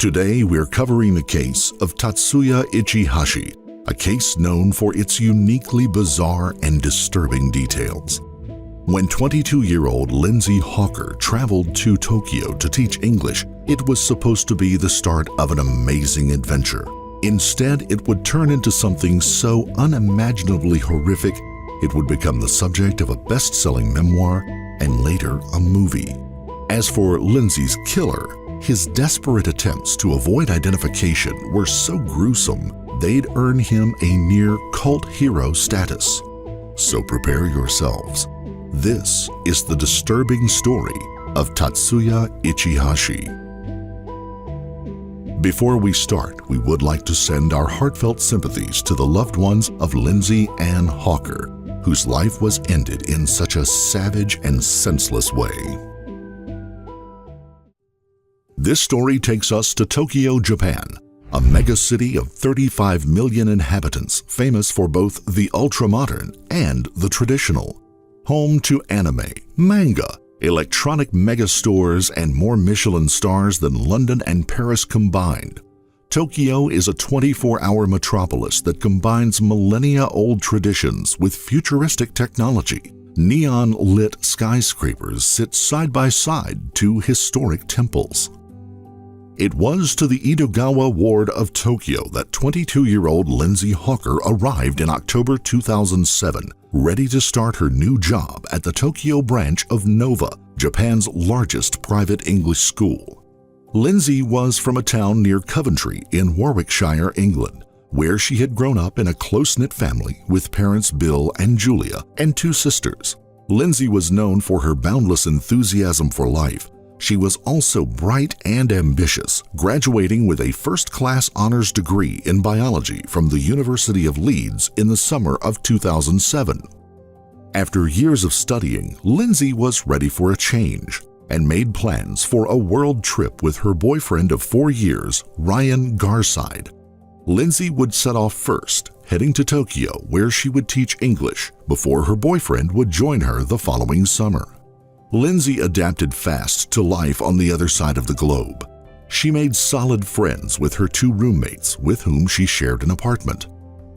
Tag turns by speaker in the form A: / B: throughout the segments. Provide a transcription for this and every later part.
A: Today we're covering the case of Tatsuya Ichihashi, a case known for its uniquely bizarre and disturbing details. When 22-year-old Lindsay Hawker traveled to Tokyo to teach English, it was supposed to be the start of an amazing adventure. Instead, it would turn into something so unimaginably horrific, it would become the subject of a best-selling memoir and later a movie. As for Lindsay's killer, his desperate attempts to avoid identification were so gruesome they'd earn him a near cult hero status. So prepare yourselves. This is the disturbing story of Tatsuya Ichihashi. Before we start, we would like to send our heartfelt sympathies to the loved ones of Lindsay Ann Hawker, whose life was ended in such a savage and senseless way. This story takes us to Tokyo, Japan, a megacity of 35 million inhabitants famous for both the ultra-modern and the traditional. Home to anime, manga, electronic megastores, and more Michelin stars than London and Paris combined. Tokyo is a 24-hour metropolis that combines millennia-old traditions with futuristic technology. Neon-lit skyscrapers sit side by side to historic temples. It was to the Edogawa ward of Tokyo that 22-year-old Lindsay Hawker arrived in October 2007, ready to start her new job at the Tokyo branch of Nova, Japan's largest private English school. Lindsay was from a town near Coventry in Warwickshire, England, where she had grown up in a close-knit family with parents Bill and Julia and two sisters. Lindsay was known for her boundless enthusiasm for life. She was also bright and ambitious, graduating with a first-class honors degree in biology from the University of Leeds in the summer of 2007. After years of studying, Lindsay was ready for a change and made plans for a world trip with her boyfriend of 4 years, Ryan Garside. Lindsay would set off first, heading to Tokyo, where she would teach English before her boyfriend would join her the following summer. Lindsay adapted fast to life on the other side of the globe. She made solid friends with her two roommates with whom she shared an apartment.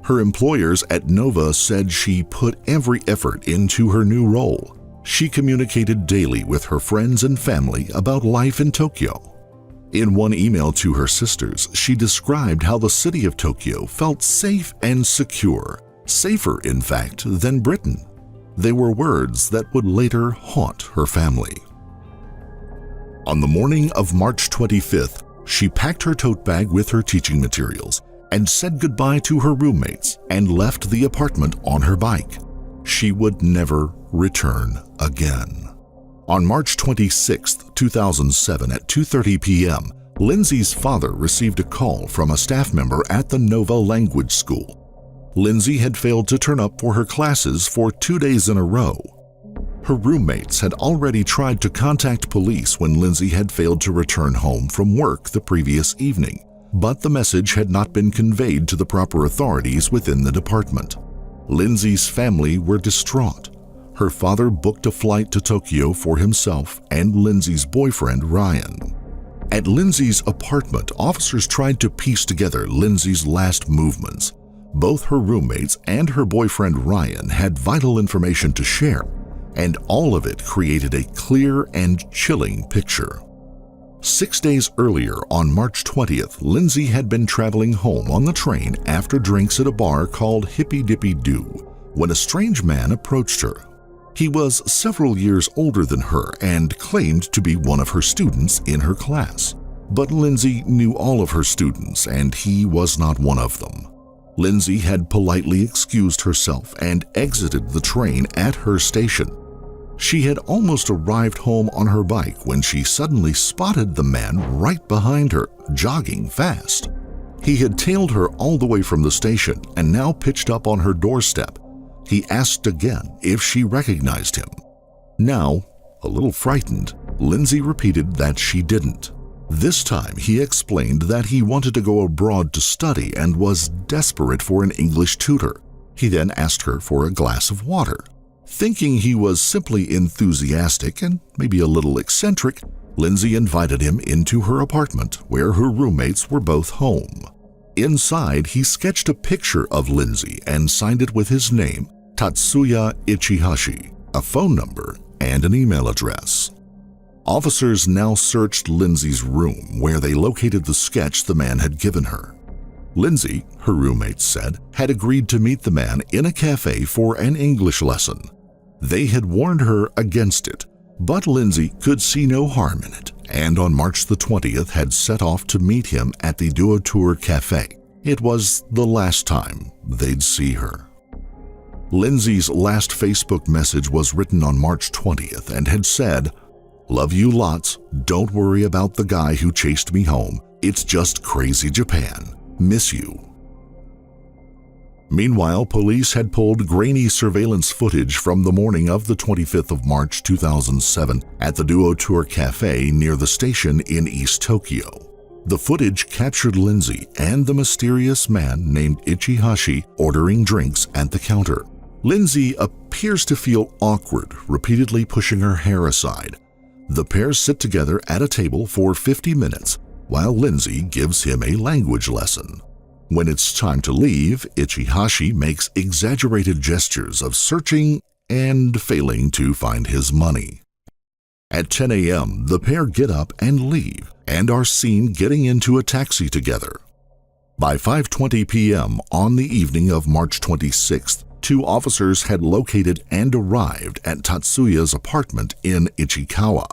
A: Her employers at Nova said she put every effort into her new role. She communicated daily with her friends and family about life in Tokyo. In one email to her sisters, she described how the city of Tokyo felt safe and secure, safer, in fact, than Britain. They were words that would later haunt her family. On the morning of March 25th, she packed her tote bag with her teaching materials and said goodbye to her roommates and left the apartment on her bike. She would never return again. On March 26, 2007 at 2:30 p.m., Lindsay's father received a call from a staff member at the Nova Language School. Lindsay had failed to turn up for her classes for 2 days in a row. Her roommates had already tried to contact police when Lindsay had failed to return home from work the previous evening, but the message had not been conveyed to the proper authorities within the department. Lindsay's family were distraught. Her father booked a flight to Tokyo for himself and Lindsay's boyfriend, Ryan. At Lindsay's apartment, officers tried to piece together Lindsay's last movements. Both her roommates and her boyfriend Ryan had vital information to share, and all of it created a clear and chilling picture. 6 days earlier, on March 20th, Lindsay had been traveling home on the train after drinks at a bar called Hippy Dippy Doo when a strange man approached her. He was several years older than her and claimed to be one of her students in her class. But Lindsay knew all of her students, and he was not one of them. Lindsay had politely excused herself and exited the train at her station. She had almost arrived home on her bike when she suddenly spotted the man right behind her, jogging fast. He had tailed her all the way from the station and now pitched up on her doorstep. He asked again if she recognized him. Now, a little frightened, Lindsay repeated that she didn't. This time, he explained that he wanted to go abroad to study and was desperate for an English tutor. He then asked her for a glass of water. Thinking he was simply enthusiastic and maybe a little eccentric, Lindsay invited him into her apartment where her roommates were both home. Inside, he sketched a picture of Lindsay and signed it with his name, Tatsuya Ichihashi, a phone number, and an email address. Officers now searched Lindsay's room where they located the sketch the man had given her. Lindsay, her roommates said, had agreed to meet the man in a cafe for an English lesson. They had warned her against it, but Lindsay could see no harm in it, and on March the 20th had set off to meet him at the Duo Tour Cafe. It was the last time they'd see her. Lindsay's last Facebook message was written on March 20th and had said, "Love you lots. Don't worry about the guy who chased me home. It's just crazy Japan. Miss you." Meanwhile, police had pulled grainy surveillance footage from the morning of the 25th of March 2007 at the Duo Tour Cafe near the station in East Tokyo. The footage captured Lindsay and the mysterious man named Ichihashi ordering drinks at the counter. Lindsay appears to feel awkward, repeatedly pushing her hair aside. The pair sit together at a table for 50 minutes while Lindsay gives him a language lesson. When it's time to leave, Ichihashi makes exaggerated gestures of searching and failing to find his money. At 10 a.m., the pair get up and leave and are seen getting into a taxi together. By 5:20 p.m. on the evening of March 26th, two officers had located and arrived at Tatsuya's apartment in Ichikawa.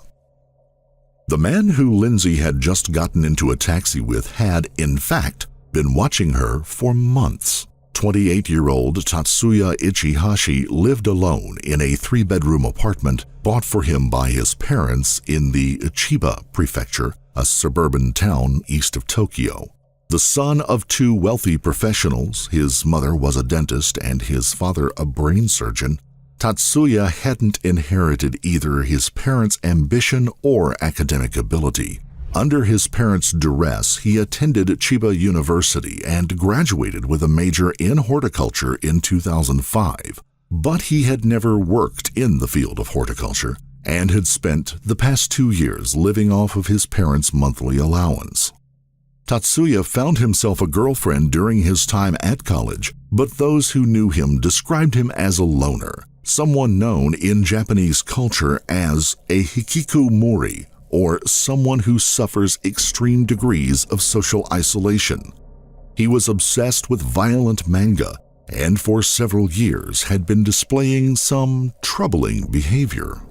A: The man who Lindsay had just gotten into a taxi with had, in fact, been watching her for months. 28-year-old Tatsuya Ichihashi lived alone in a 3-bedroom apartment bought for him by his parents in the Chiba Prefecture, a suburban town east of Tokyo. The son of two wealthy professionals, his mother was a dentist and his father a brain surgeon, Tatsuya hadn't inherited either his parents' ambition or academic ability. Under his parents' duress, he attended Chiba University and graduated with a major in horticulture in 2005. But he had never worked in the field of horticulture and had spent the past 2 years living off of his parents' monthly allowance. Tatsuya found himself a girlfriend during his time at college, but those who knew him described him as a loner, someone known in Japanese culture as a hikikomori, or someone who suffers extreme degrees of social isolation. He was obsessed with violent manga and for several years had been displaying some troubling behavior.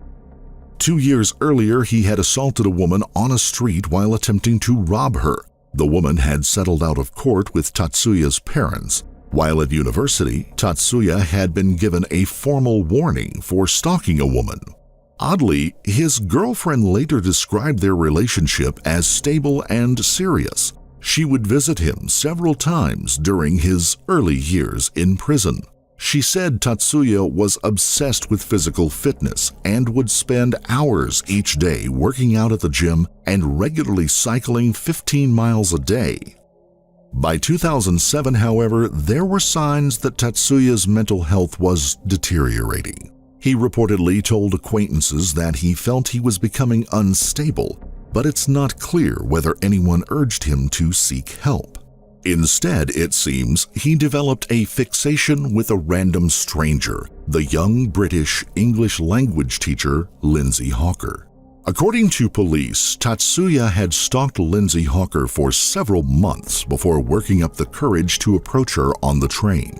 A: 2 years earlier, he had assaulted a woman on a street while attempting to rob her. The woman had settled out of court with Tatsuya's parents. While at university, Tatsuya had been given a formal warning for stalking a woman. Oddly, his girlfriend later described their relationship as stable and serious. She would visit him several times during his early years in prison. She said Tatsuya was obsessed with physical fitness and would spend hours each day working out at the gym and regularly cycling 15 miles a day. By 2007, however, there were signs that Tatsuya's mental health was deteriorating. He reportedly told acquaintances that he felt he was becoming unstable, but it's not clear whether anyone urged him to seek help. Instead, it seems, he developed a fixation with a random stranger, the young British English language teacher Lindsay Hawker. According to police, Tatsuya had stalked Lindsay Hawker for several months before working up the courage to approach her on the train.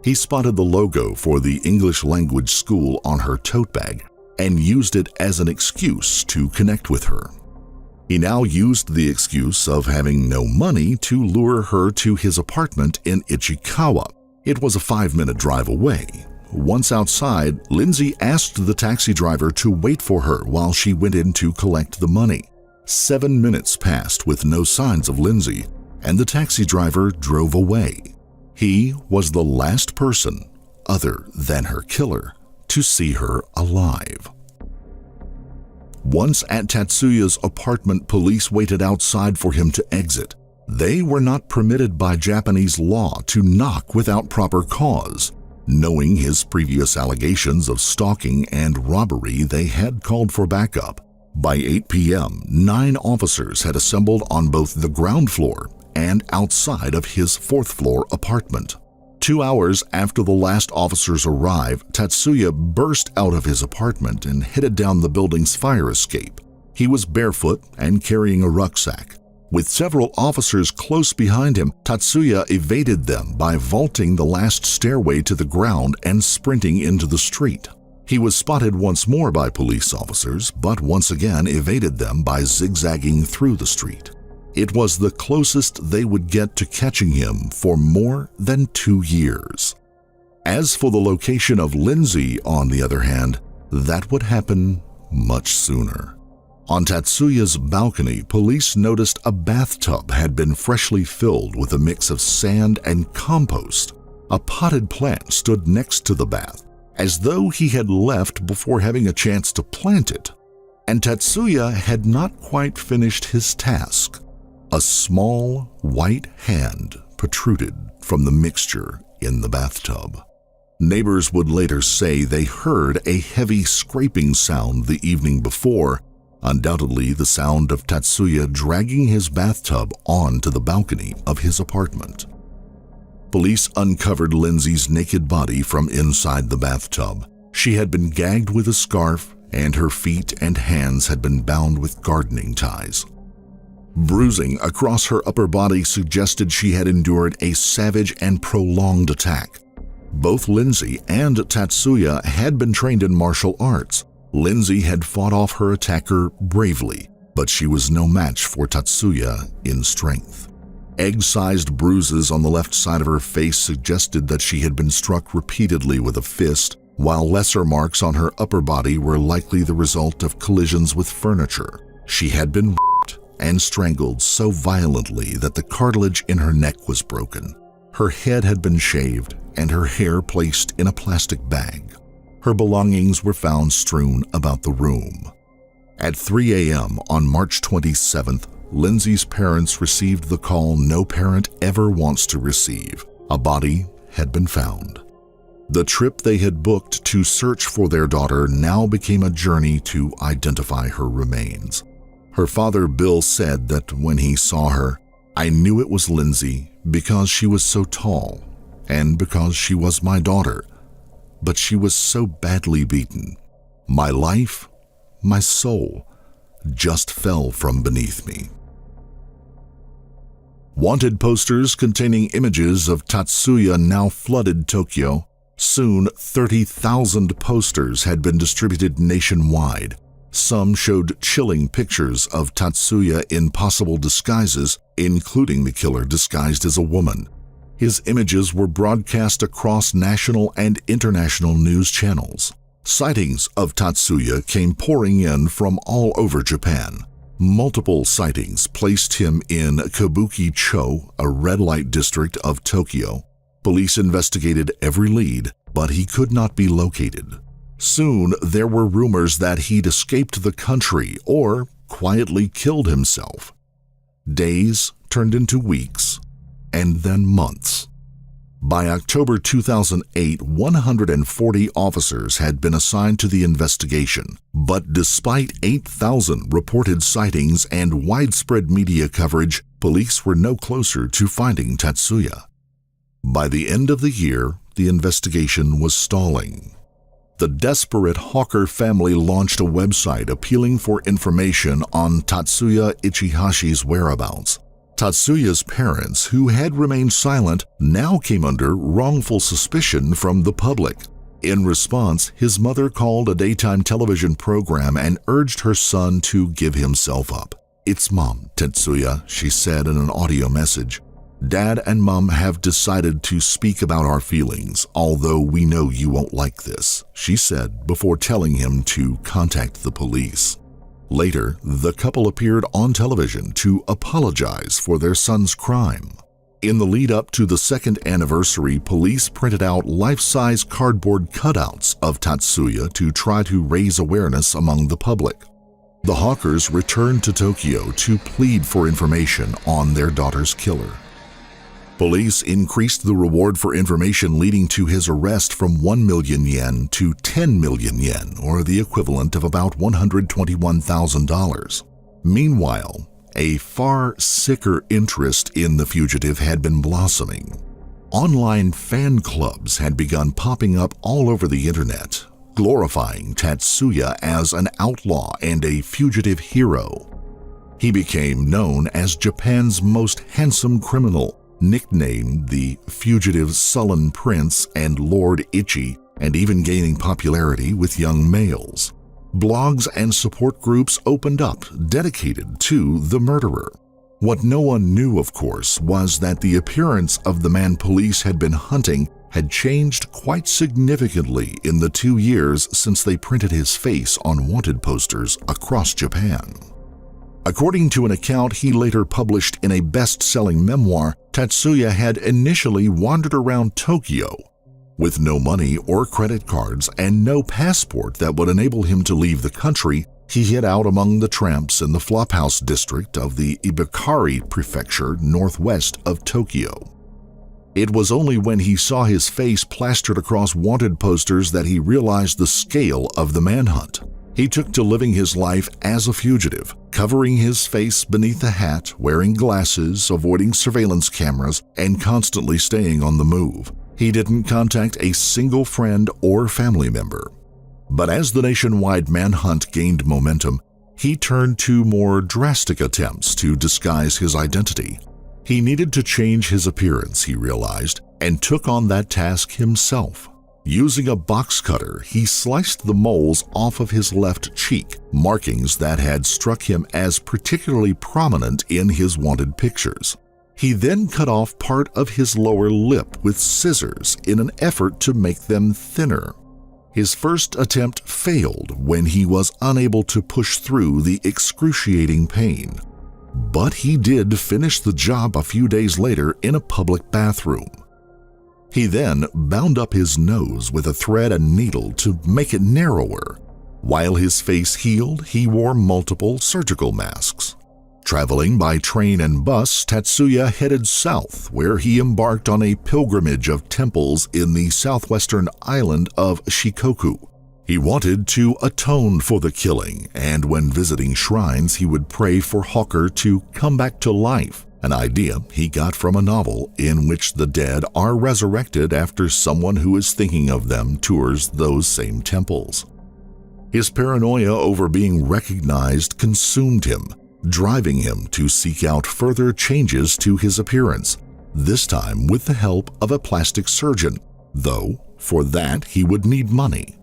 A: He spotted the logo for the English language school on her tote bag and used it as an excuse to connect with her. He now used the excuse of having no money to lure her to his apartment in Ichikawa. It was a 5-minute drive away. Once outside, Lindsay asked the taxi driver to wait for her while she went in to collect the money. 7 minutes passed with no signs of Lindsay, and the taxi driver drove away. He was the last person, other than her killer, to see her alive. Once at Tatsuya's apartment, police waited outside for him to exit. They were not permitted by Japanese law to knock without proper cause. Knowing his previous allegations of stalking and robbery, they had called for backup. By 8 p.m., 9 officers had assembled on both the ground floor and outside of his 4th-floor apartment. 2 hours after the last officers arrived, Tatsuya burst out of his apartment and headed down the building's fire escape. He was barefoot and carrying a rucksack. With several officers close behind him, Tatsuya evaded them by vaulting the last stairway to the ground and sprinting into the street. He was spotted once more by police officers, but once again evaded them by zigzagging through the street. It was the closest they would get to catching him for more than 2 years. As for the location of Lindsay, on the other hand, that would happen much sooner. On Tatsuya's balcony, police noticed a bathtub had been freshly filled with a mix of sand and compost. A potted plant stood next to the bath, as though he had left before having a chance to plant it. And Tatsuya had not quite finished his task. A small white hand protruded from the mixture in the bathtub. Neighbors would later say they heard a heavy scraping sound the evening before, undoubtedly the sound of Tatsuya dragging his bathtub onto the balcony of his apartment. Police uncovered Lindsay's naked body from inside the bathtub. She had been gagged with a scarf, and her feet and hands had been bound with gardening ties. Bruising across her upper body suggested she had endured a savage and prolonged attack. Both Lindsay and Tatsuya had been trained in martial arts. Lindsay had fought off her attacker bravely, but she was no match for Tatsuya in strength. Egg-sized bruises on the left side of her face suggested that she had been struck repeatedly with a fist, while lesser marks on her upper body were likely the result of collisions with furniture. She had been raped and strangled so violently that the cartilage in her neck was broken. Her head had been shaved and her hair placed in a plastic bag. Her belongings were found strewn about the room. At 3 a.m. on March 27th, Lindsay's parents received the call no parent ever wants to receive. A body had been found. The trip they had booked to search for their daughter now became a journey to identify her remains. Her father, Bill, said that when he saw her, "I knew it was Lindsay because she was so tall and because she was my daughter. But she was so badly beaten. My life, my soul, just fell from beneath me." Wanted posters containing images of Tatsuya now flooded Tokyo. Soon, 30,000 posters had been distributed nationwide. Some showed chilling pictures of Tatsuya in possible disguises, including the killer disguised as a woman. His images were broadcast across national and international news channels. Sightings of Tatsuya came pouring in from all over Japan. Multiple sightings placed him in Kabuki-cho, a red light district of Tokyo. Police investigated every lead, but he could not be located. Soon, there were rumors that he'd escaped the country or quietly killed himself. Days turned into weeks, and then months. By October 2008, 140 officers had been assigned to the investigation, but despite 8,000 reported sightings and widespread media coverage, police were no closer to finding Tatsuya. By the end of the year, the investigation was stalling. The desperate Hawker family launched a website appealing for information on Tatsuya Ichihashi's whereabouts. Tatsuya's parents, who had remained silent, now came under wrongful suspicion from the public. In response, his mother called a daytime television program and urged her son to give himself up. "It's Mom, Tatsuya," she said in an audio message. "Dad and Mom have decided to speak about our feelings, although we know you won't like this," she said before telling him to contact the police. Later, the couple appeared on television to apologize for their son's crime. In the lead up to the second anniversary, police printed out life-size cardboard cutouts of Tatsuya to try to raise awareness among the public. The Hawkers returned to Tokyo to plead for information on their daughter's killer. Police increased the reward for information leading to his arrest from 1 million yen to 10 million yen, or the equivalent of about $121,000. Meanwhile, a far sicker interest in the fugitive had been blossoming. Online fan clubs had begun popping up all over the internet, glorifying Tatsuya as an outlaw and a fugitive hero. He became known as Japan's most handsome criminal, nicknamed the Fugitive Sullen Prince and Lord Ichi, and even gaining popularity with young males. Blogs and support groups opened up, dedicated to the murderer. What no one knew, of course, was that the appearance of the man police had been hunting had changed quite significantly in the 2 years since they printed his face on wanted posters across Japan. According to an account he later published in a best-selling memoir, Tatsuya had initially wandered around Tokyo. With no money or credit cards and no passport that would enable him to leave the country, he hid out among the tramps in the Flophouse district of the Ibukari prefecture northwest of Tokyo. It was only when he saw his face plastered across wanted posters that he realized the scale of the manhunt. He took to living his life as a fugitive, covering his face beneath a hat, wearing glasses, avoiding surveillance cameras, and constantly staying on the move. He didn't contact a single friend or family member. But as the nationwide manhunt gained momentum, he turned to more drastic attempts to disguise his identity. He needed to change his appearance, he realized, and took on that task himself. Using a box cutter, he sliced the moles off of his left cheek, markings that had struck him as particularly prominent in his wanted pictures. He then cut off part of his lower lip with scissors in an effort to make them thinner. His first attempt failed when he was unable to push through the excruciating pain. But he did finish the job a few days later in a public bathroom. He then bound up his nose with a thread and needle to make it narrower. While his face healed, he wore multiple surgical masks. Traveling by train and bus, Tatsuya headed south, where he embarked on a pilgrimage of temples in the southwestern island of Shikoku. He wanted to atone for the killing, and when visiting shrines, he would pray for Hawker to come back to life, an idea he got from a novel in which the dead are resurrected after someone who is thinking of them tours those same temples. His paranoia over being recognized consumed him, driving him to seek out further changes to his appearance, this time with the help of a plastic surgeon, though for that he would need money.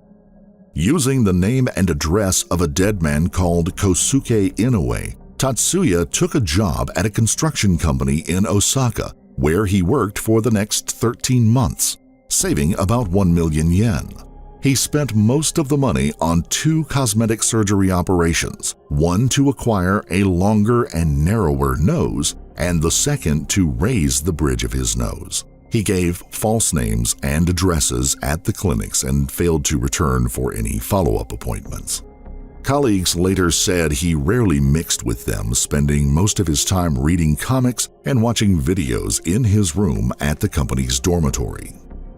A: Using the name and address of a dead man called Kosuke Inoue, Tatsuya took a job at a construction company in Osaka, where he worked for the next 13 months, saving about 1 million yen. He spent most of the money on 2 cosmetic surgery operations, one to acquire a longer and narrower nose, and the second to raise the bridge of his nose. He gave false names and addresses at the clinics and failed to return for any follow-up appointments. Colleagues later said he rarely mixed with them, spending most of his time reading comics and watching videos in his room at the company's dormitory.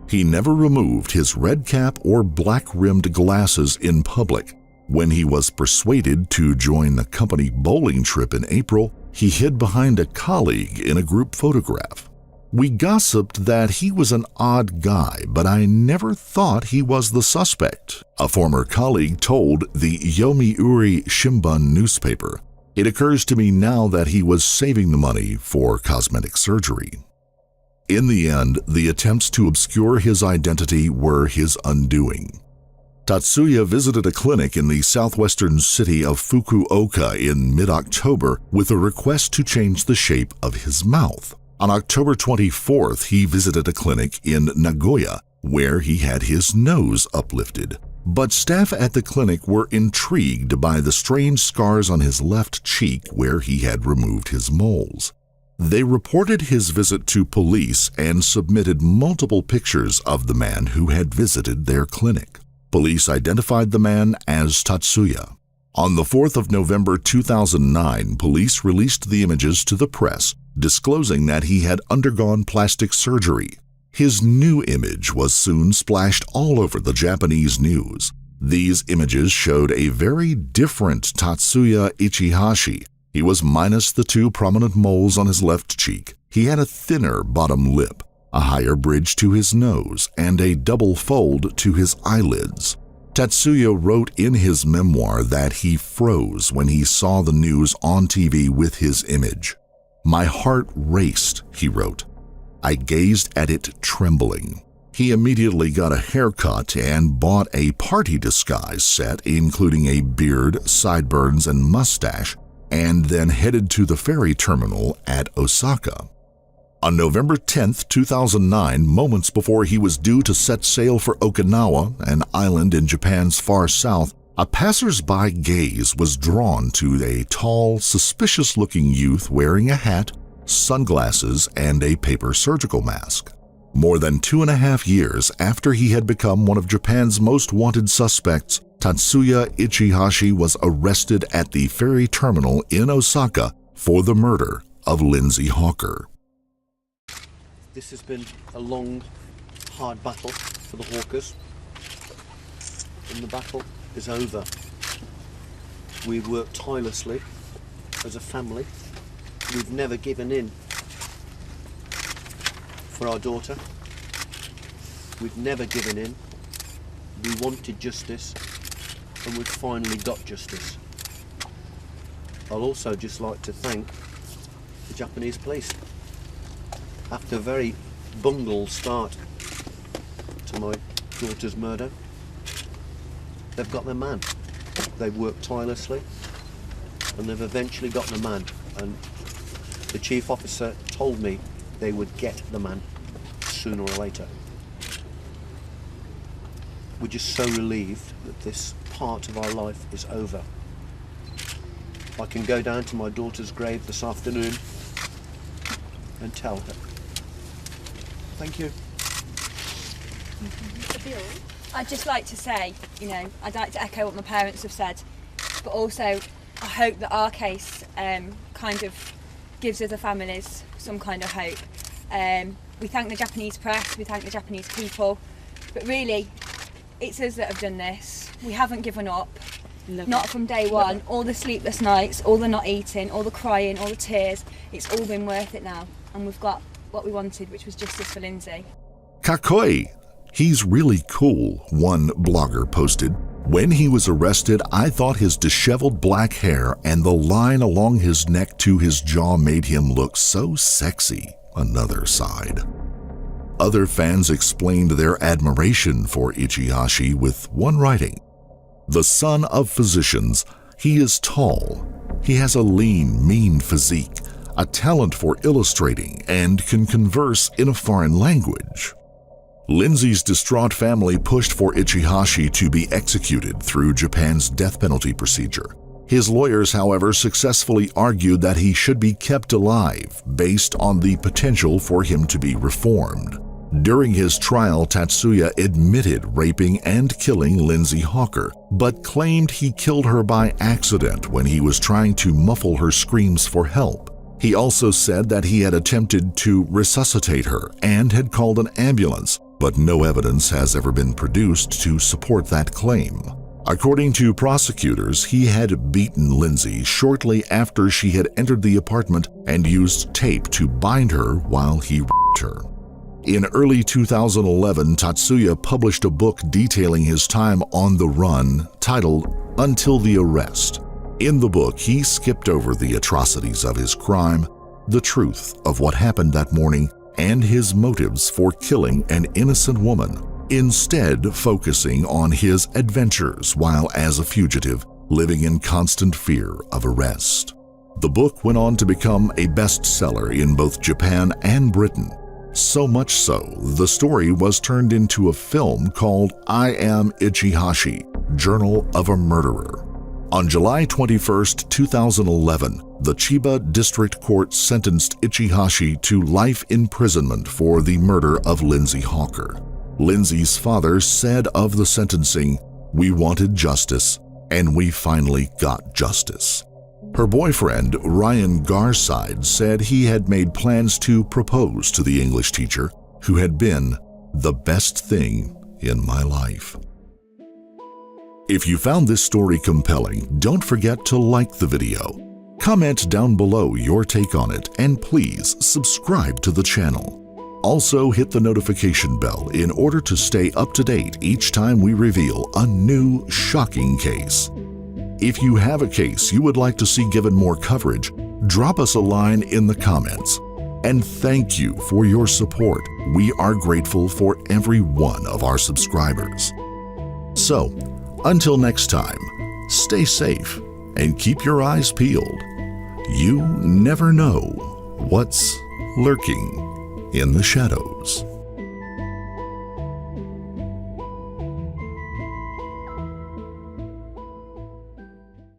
A: He never removed his red cap or black-rimmed glasses in public. When he was persuaded to join the company bowling trip in April, he hid behind a colleague in a group photograph. We gossiped that he was an odd guy, but I never thought he was the suspect, a former colleague told the Yomiuri Shimbun newspaper. It occurs to me now that he was saving the money for cosmetic surgery. In the end, the attempts to obscure his identity were his undoing. Tatsuya visited a clinic in the southwestern city of Fukuoka in mid-October with a request to change the shape of his mouth. On October 24th, he visited a clinic in Nagoya where he had his nose uplifted. But staff at the clinic were intrigued by the strange scars on his left cheek where he had removed his moles. They reported his visit to police and submitted multiple pictures of the man who had visited their clinic. Police identified the man as Tatsuya. On the 4th of November 2009, police released the images to the press, disclosing that he had undergone plastic surgery. His new image was soon splashed all over the Japanese news. These images showed a very different Tatsuya Ichihashi. He was minus the 2 prominent moles on his left cheek. He had a thinner bottom lip, a higher bridge to his nose, and a double fold to his eyelids. Tatsuya wrote in his memoir that he froze when he saw the news on TV with his image. "My heart raced," he wrote. "I gazed at it trembling." He immediately got a haircut and bought a party disguise set, including a beard, sideburns, and mustache, and then headed to the ferry terminal at Osaka. On November 10, 2009, moments before he was due to set sail for Okinawa, an island in Japan's far south, a passer's-by gaze was drawn to a tall, suspicious-looking youth wearing a hat, sunglasses, and a paper surgical mask. More than 2.5 years after he had become one of Japan's most wanted suspects, Tatsuya Ichihashi was arrested at the ferry terminal in Osaka for the murder of Lindsay Hawker.
B: This has been a long, hard battle for the Hawkers, and the battle is over. We've worked tirelessly as a family. We've never given in for our daughter. We've never given in. We wanted justice, and we've finally got justice. I'll also just like to thank the Japanese police. After a very bungled start to my daughter's murder, they've got their man. They've worked tirelessly, and they've eventually got the man. And the chief officer told me they would get the man sooner or later. We're just so relieved that this part of our life is over. I can go down to my daughter's grave this afternoon and tell her. Thank you.
C: I'd just like to say, I'd like to echo what my parents have said, but also I hope that our case kind of gives other families some kind of hope. We thank the Japanese press, we thank the Japanese people, but really it's us that have done this. We haven't given up, not from day one. All the sleepless nights, all the not eating, all the crying, all the tears, it's all been worth it now, and we've got what we wanted, which was justice for Lindsay.
A: Kakoi! He's really cool, one blogger posted. When he was arrested, I thought his disheveled black hair and the line along his neck to his jaw made him look so sexy, another sighed. Other fans explained their admiration for Ichihashi with one writing. The son of physicians, he is tall. He has a lean, mean physique, a talent for illustrating, and can converse in a foreign language. Lindsay's distraught family pushed for Ichihashi to be executed through Japan's death penalty procedure. His lawyers, however, successfully argued that he should be kept alive based on the potential for him to be reformed. During his trial, Tatsuya admitted raping and killing Lindsay Hawker, but claimed he killed her by accident when he was trying to muffle her screams for help. He also said that he had attempted to resuscitate her and had called an ambulance, but no evidence has ever been produced to support that claim. According to prosecutors, he had beaten Lindsay shortly after she had entered the apartment and used tape to bind her while he raped her. In early 2011, Tatsuya published a book detailing his time on the run titled Until the Arrest. In the book, he skipped over the atrocities of his crime, the truth of what happened that morning, and his motives for killing an innocent woman, instead focusing on his adventures while as a fugitive, living in constant fear of arrest. The book went on to become a bestseller in both Japan and Britain. So much so, the story was turned into a film called I Am Ichihashi, Journal of a Murderer. On July 21, 2011, the Chiba District Court sentenced Ichihashi to life imprisonment for the murder of Lindsay Hawker. Lindsay's father said of the sentencing, "We wanted justice, and we finally got justice." Her boyfriend, Ryan Garside, said he had made plans to propose to the English teacher who had been the best thing in my life. If you found this story compelling, don't forget to like the video. Comment down below your take on it, and please subscribe to the channel. Also, hit the notification bell in order to stay up to date each time we reveal a new shocking case. If you have a case you would like to see given more coverage, drop us a line in the comments. And thank you for your support. We are grateful for every one of our subscribers. So, until next time, stay safe and keep your eyes peeled. You never know what's lurking in the shadows.